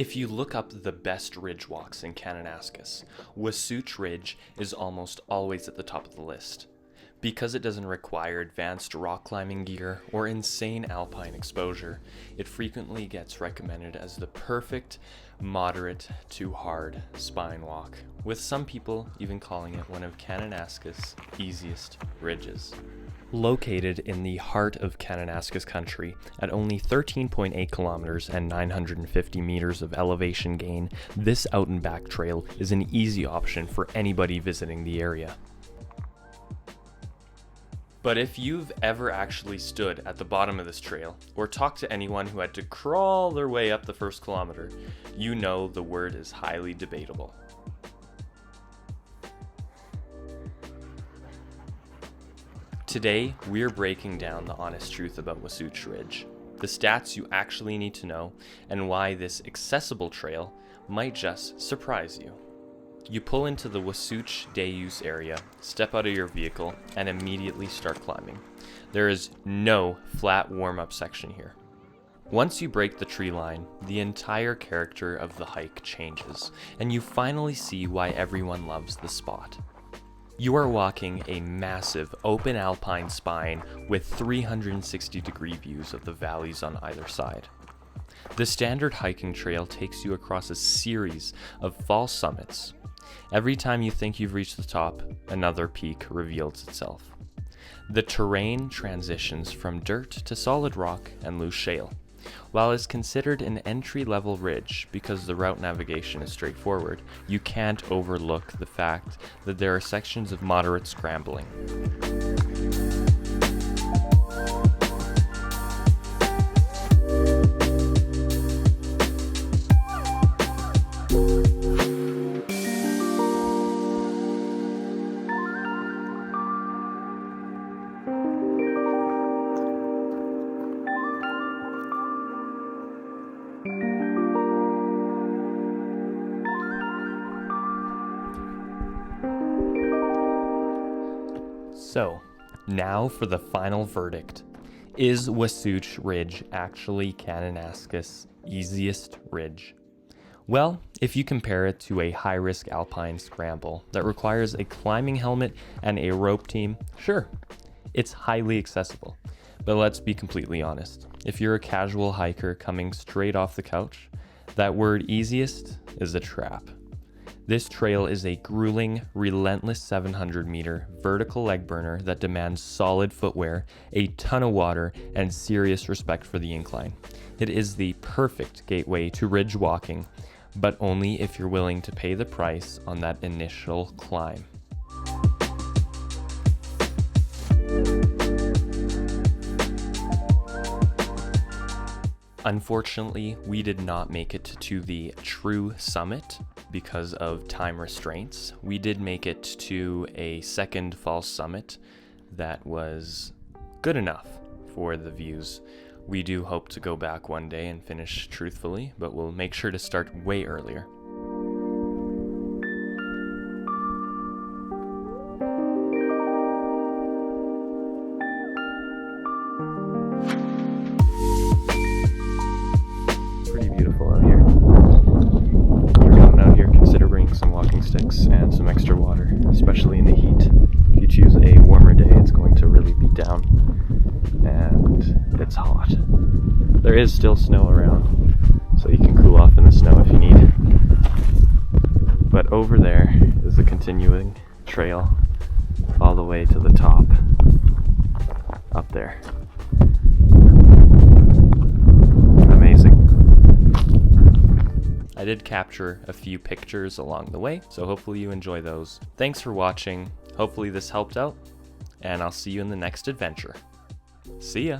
If you look up the best ridge walks in Kananaskis, Wasootch Ridge is almost always at the top of the list. Because it doesn't require advanced rock climbing gear or insane alpine exposure, it frequently gets recommended as the perfect moderate to hard spine walk, with some people even calling it one of Kananaskis' easiest ridges. Located in the heart of Kananaskis country, at only 13.8 kilometers and 950 meters of elevation gain, this out and back trail is an easy option for anybody visiting the area. But if you've ever actually stood at the bottom of this trail, or talked to anyone who had to crawl their way up the first kilometer, you know the word is highly debatable. Today, we're breaking down the honest truth about Wasootch Ridge, the stats you actually need to know, and why this accessible trail might just surprise you. You pull into the Wasootch day use area, step out of your vehicle, and immediately start climbing. There is no flat warm-up section here. Once you break the tree line, the entire character of the hike changes, and you finally see why everyone loves the spot. You are walking a massive open alpine spine with 360-degree views of the valleys on either side. The standard hiking trail takes you across a series of false summits. Every time you think you've reached the top, another peak reveals itself. The terrain transitions from dirt to solid rock and loose shale. While it's considered an entry-level ridge because the route navigation is straightforward, you can't overlook the fact that there are sections of moderate scrambling. So, now for the final verdict. Is Wasootch Ridge actually Kananaskis' easiest ridge? Well, if you compare it to a high-risk alpine scramble that requires a climbing helmet and a rope team, sure, it's highly accessible. But let's be completely honest. If you're a casual hiker coming straight off the couch, that word easiest is a trap. This trail is a grueling, relentless 700-meter vertical leg burner that demands solid footwear, a ton of water, and serious respect for the incline. It is the perfect gateway to ridge walking, but only if you're willing to pay the price on that initial climb. Unfortunately, we did not make it to the true summit because of time restraints. We did make it to a second false summit that was good enough for the views. We do hope to go back one day and finish truthfully, but we'll make sure to start way earlier. Beautiful out here. If you're coming out here, consider bringing some walking sticks and some extra water, especially in the heat. If you choose a warmer day, it's going to really beat down, and it's hot. There is still snow around, so you can cool off in the snow if you need. But over there is a continuing trail all the way to the top, up there. I did capture a few pictures along the way, so hopefully you enjoy those. Thanks for watching. Hopefully this helped out, and I'll see you in the next adventure. See ya!